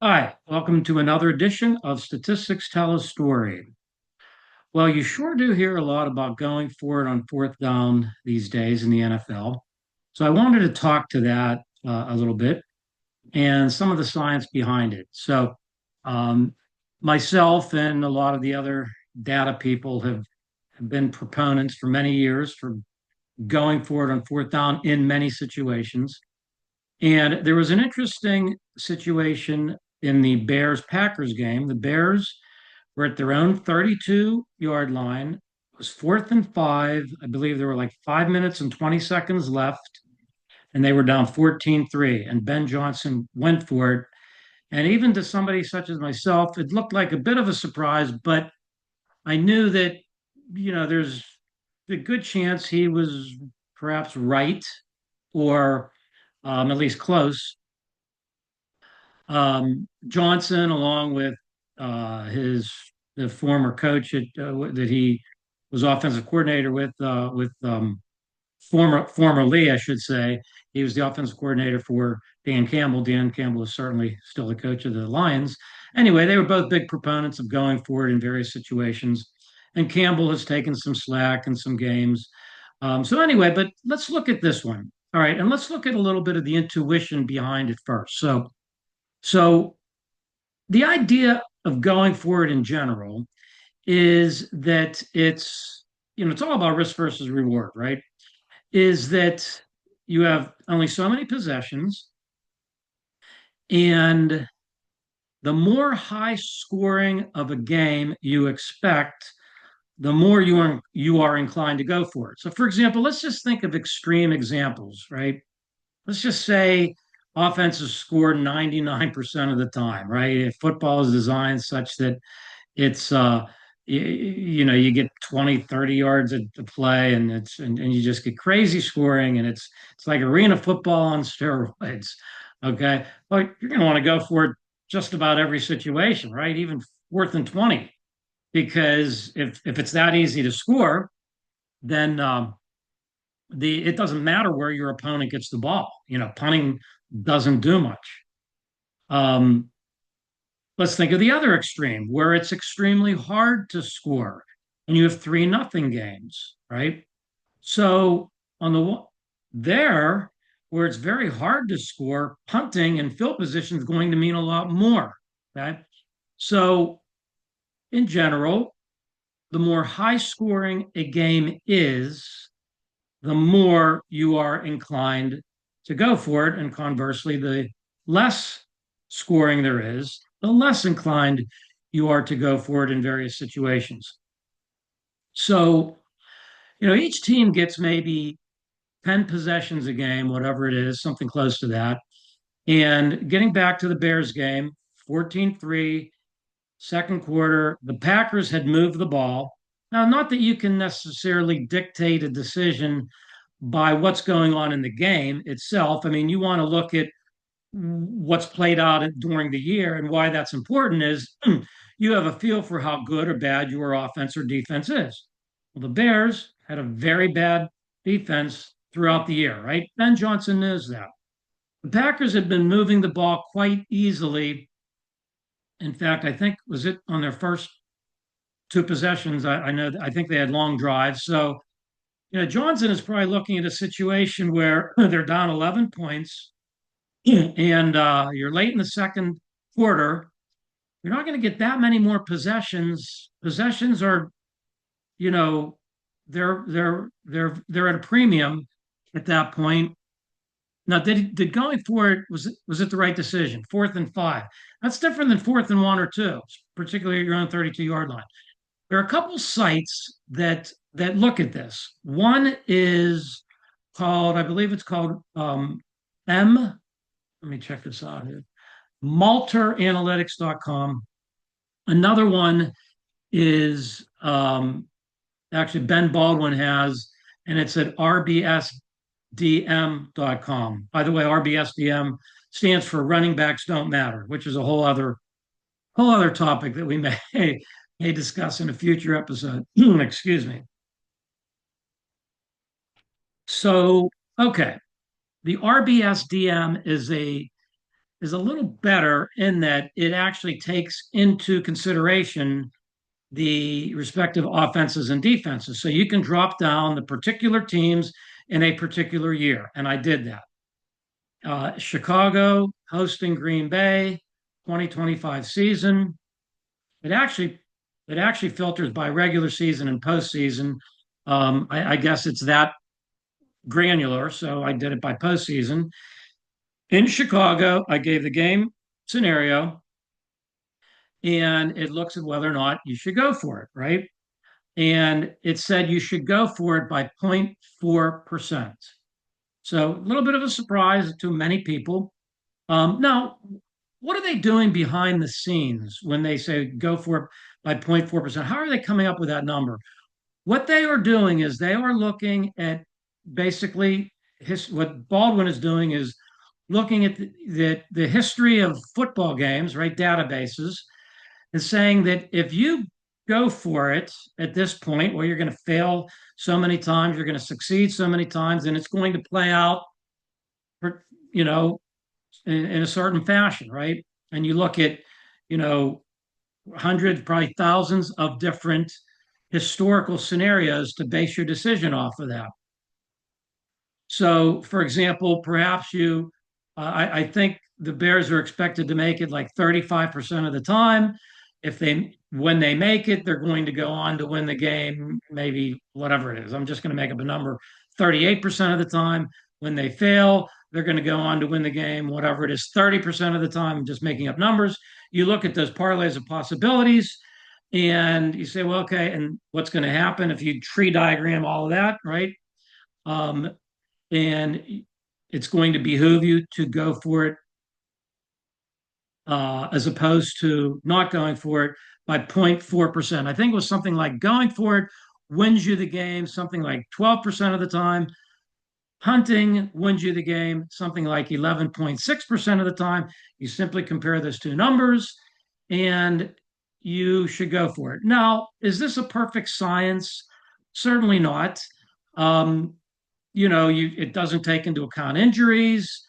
Hi, welcome to another edition of Statistics Tell a Story. Well, you sure do hear a lot about going for it on fourth down these days in the NFL. So I wanted to talk to that a little bit and some of the science behind it. Um, Myself and a lot of the other data people have been proponents for many years for going for it on fourth down in many situations. And there was an interesting situation in the Bears Packers game. The Bears were at their own 32-yard line. It was fourth and five. I believe there were like 5 minutes and 20 seconds left, and they were down 14-3. And Ben Johnson went for it. And even to somebody such as myself, it looked like a bit of a surprise, but I knew that, there's a good chance he was perhaps right or at least close. Johnson, along with his the former coach that he was offensive coordinator with formerly, I should say, he was the offensive coordinator for Dan Campbell. Dan Campbell is certainly still the coach of the Lions. Anyway, they were both big proponents of going for it in various situations, and Campbell has taken some slack in some games. So anyway, but let's look at this one. All right, and let's look at a little bit of the intuition behind it first. So the idea of going for it in general is that it's all about risk versus reward, right? Is that you have only so many possessions, and the more high scoring of a game you expect, the more you are inclined to go for it. So, for example, let's just think of extreme examples, right? Let's just say offenses score 99% of the time, right? If football is designed such that it's you get 20, 30 yards to play, and and you just get crazy scoring, and it's like arena football on steroids. Okay. But you're going to want to go for it just about every situation, right? Even fourth and 20, because if it's that easy to score, then the it doesn't matter where your opponent gets the ball. Punting doesn't do much. Um, let's think of the other extreme where it's extremely hard to score and you have 3-0 games, right? So on there, where it's very hard to score, punting and field position is going to mean a lot more. Okay. So in general, the more high scoring a game is, the more you are inclined to go for it. And conversely, the less scoring there is, the less inclined you are to go for it in various situations. So, each team gets maybe 10 possessions a game, whatever it is, something close to that. And getting back to the Bears game, 14-3, second quarter, the Packers had moved the ball. Now, not that you can necessarily dictate a decision by what's going on in the game itself. I mean, you want to look at what's played out during the year, and why that's important is you have a feel for how good or bad your offense or defense is. Well, the Bears had a very bad defense throughout the year, right? Ben Johnson knows that. The Packers had been moving the ball quite easily. In fact, I think was it on their first two possessions. I think they had long drives. So, Johnson is probably looking at a situation where they're down 11 points and you're late in the second quarter. You're not going to get that many more possessions. Possessions are, you know, they're at a premium at that point. Now, did going for it was it the right decision? Fourth and five. That's different than fourth and one or two, particularly at your own 32-yard line. There are a couple sites that look at this. One is called, I believe it's called M. Let me check this out here. Malteranalytics.com. Another one is actually Ben Baldwin has, and it's at rbsdm.com. By the way, RBSDM stands for running backs don't matter, which is a whole other topic that we may discuss in a future episode. Excuse me. So, okay, the RBSDM is a is a little better in that it actually takes into consideration the respective offenses and defenses. So you can drop down the particular teams in a particular year. And I did that. Chicago hosting Green Bay, 2025 season. It actually it actually filters by regular season and postseason. I guess it's that granular, so I did it by postseason. In Chicago, I gave the game scenario, and it looks at whether or not you should go for it, right? And it said you should go for it by 0.4%. So a little bit of a surprise to many people. Now, what are they doing behind the scenes when they say go for it by 0.4%? How are they coming up with that number? What they are doing is they are looking at basically what Baldwin is doing is looking at the history of football games, right? Databases, and saying that if you go for it at this point where you're going to fail so many times, you're going to succeed so many times, and it's going to play out, for, you know, in a certain fashion, right? And you look at, you know, hundreds, probably thousands of different historical scenarios to base your decision off of that. So, for example, perhaps I think the Bears are expected to make it like 35% of the time. If when they make it, they're going to go on to win the game, maybe whatever it is. I'm just going to make up a number 38% of the time. When they fail, they're going to go on to win the game, whatever it is, 30% of the time. I'm just making up numbers. You look at those parlays of possibilities and you say, well, okay, and what's going to happen if you tree diagram all of that, right? Um, and it's going to behoove you to go for it as opposed to not going for it by 0.4%. I think it was something like going for it wins you the game, something like 12% of the time. Hunting wins you the game, something like 11.6% of the time. You simply compare those two numbers and you should go for it. Now, is this a perfect science? Certainly not. Um, it doesn't take into account injuries.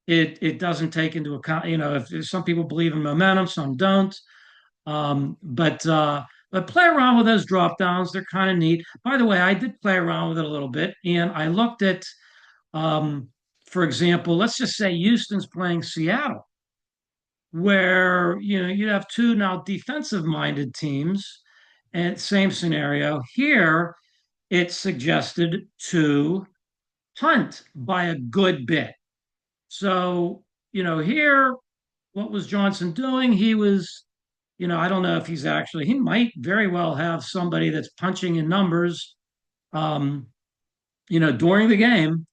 It doesn't take into account, if some people believe in momentum, some don't. But play around with those drop downs. They're kind of neat. By the way, I did play around with it a little bit, and I looked at, um, for example, let's just say Houston's playing Seattle, where you have two now defensive minded teams, and same scenario here. It suggested to punt by a good bit. So, here, what was Johnson doing? He was, I don't know if he might very well have somebody that's punching in numbers, um, during the game.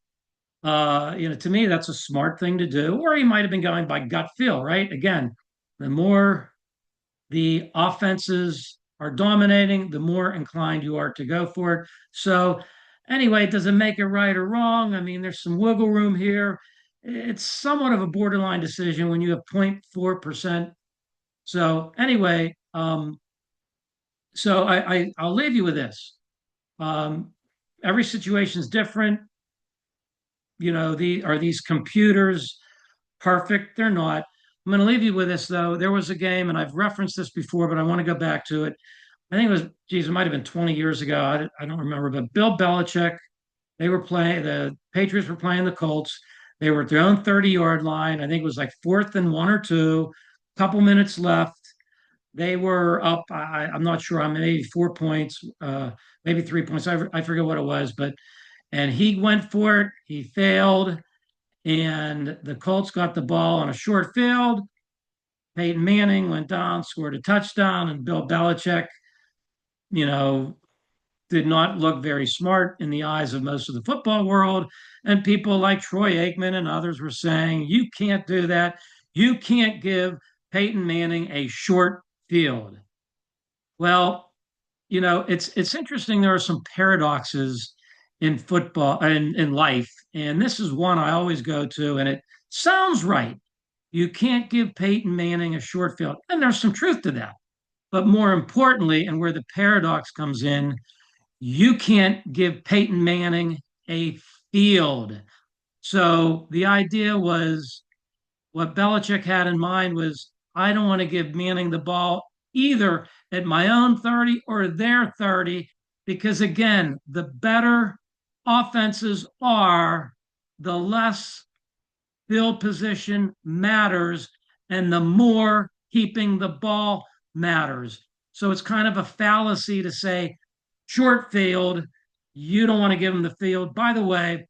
To me, that's a smart thing to do. Or he might have been going by gut feel, right? Again, the more the offenses are dominating, the more inclined you are to go for it. So, anyway, does it make it right or wrong? I mean, there's some wiggle room here. It's somewhat of a borderline decision when you have 0.4%. So, anyway, I'll leave you with this. Um, every situation is different. Are these computers perfect? They're not. I'm going to leave you with this though. There was a game, and I've referenced this before, but I want to go back to it. I think it was, geez, it might have been 20 years ago. I don't remember, but Bill Belichick, the Patriots were playing the Colts. They were at their own 30-yard line. I think it was like fourth and one or two, couple minutes left. They were up, I'm not sure, maybe 4 points, maybe 3 points. I forget what it was, and he went for it. He failed, and the Colts got the ball on a short field. Peyton Manning went down, scored a touchdown, and Bill Belichick, you know, did not look very smart in the eyes of most of the football world. And people like Troy Aikman and others were saying, you can't do that. You can't give Peyton Manning a short field. Well, it's interesting. There are some paradoxes in football and in life. And this is one I always go to, and it sounds right. You can't give Peyton Manning a short field. And there's some truth to that. But more importantly, and where the paradox comes in, you can't give Peyton Manning a field. So the idea was What Belichick had in mind was, I don't want to give Manning the ball either at my own 30 or their 30, because again, the better offenses are, the less field position matters and the more keeping the ball matters. So it's kind of a fallacy to say short field, you don't want to give them the field. By the way,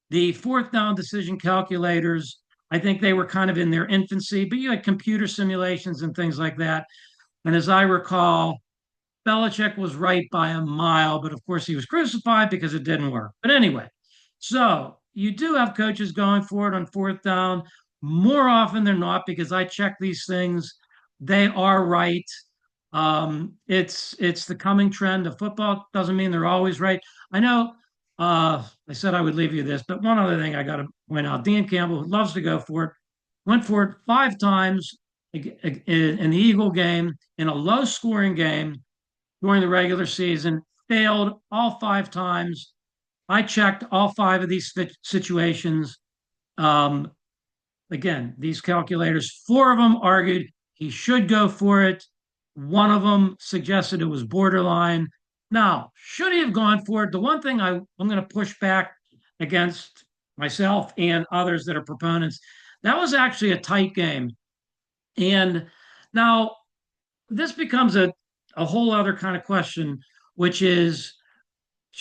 the fourth down decision calculators, I think they were kind of in their infancy, but you had computer simulations and things like that. And as I recall, Belichick was right by a mile, but of course he was crucified because it didn't work. But anyway, so you do have coaches going for it on fourth down more often than not, because I check these things. They are right. It's the coming trend of football. Doesn't mean they're always right. I know. I said I would leave you this, but one other thing I got to point out: Dan Campbell, who loves to go for it, went for it 5 times in the Eagle game, in a low-scoring game during the regular season, failed all 5 times. I checked all 5 of these situations. Um, Again, these calculators, 4 of them argued he should go for it. One of them suggested it was borderline. Now, should he have gone for it? The one thing I'm going to push back against myself and others that are proponents, that was actually a tight game. And now this becomes a whole other kind of question, which is,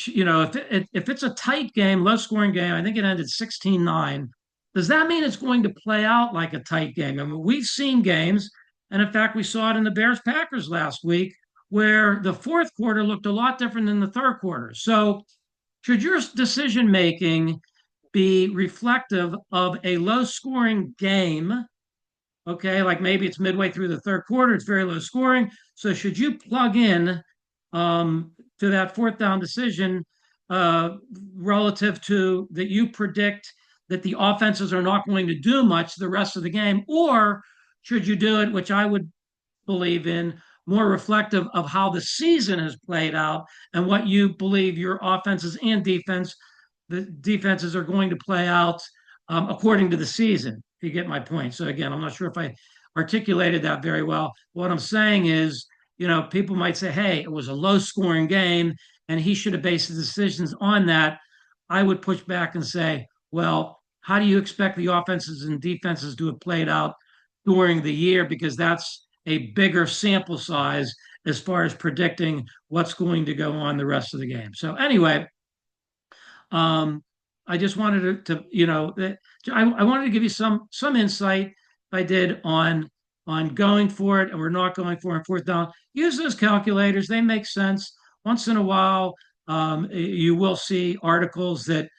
if it's a tight game, low scoring game, I think it ended 16-9. Does that mean it's going to play out like a tight game? I mean, we've seen games, and in fact, we saw it in the Bears Packers last week, where the fourth quarter looked a lot different than the third quarter. So, should your decision making be reflective of a low scoring game? Okay, like maybe it's midway through the third quarter, it's very low scoring. So, should you plug in to that fourth down decision uh, relative to that you predict that the offenses are not going to do much the rest of the game? Or should you do it, which I would believe in, more reflective of how the season has played out and what you believe your offenses and the defenses are going to play out according to the season? If you get my point. So again, I'm not sure if I articulated that very well. What I'm saying is, people might say, hey, it was a low scoring game and he should have based his decisions on that. I would push back and say, well, how do you expect the offenses and defenses to have played out during the year? Because that's a bigger sample size as far as predicting what's going to go on the rest of the game. So anyway, I just wanted I wanted to give you some insight I did on going for it and we're not going for it on fourth down. Use those calculators; they make sense. Once in a while, you will see articles that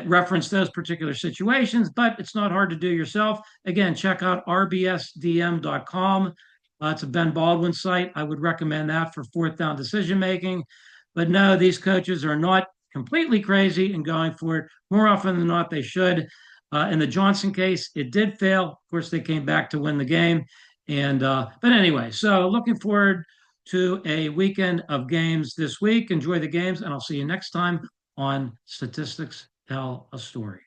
reference those particular situations, but it's not hard to do yourself. Again, check out rbsdm.com. It's a Ben Baldwin site. I would recommend that for fourth down decision making. But no, these coaches are not completely crazy and going for it. More often than not, they should. In the Johnson case, it did fail. Of course, they came back to win the game. But anyway, so looking forward to a weekend of games this week. Enjoy the games, and I'll see you next time on Statistics Tell a Story.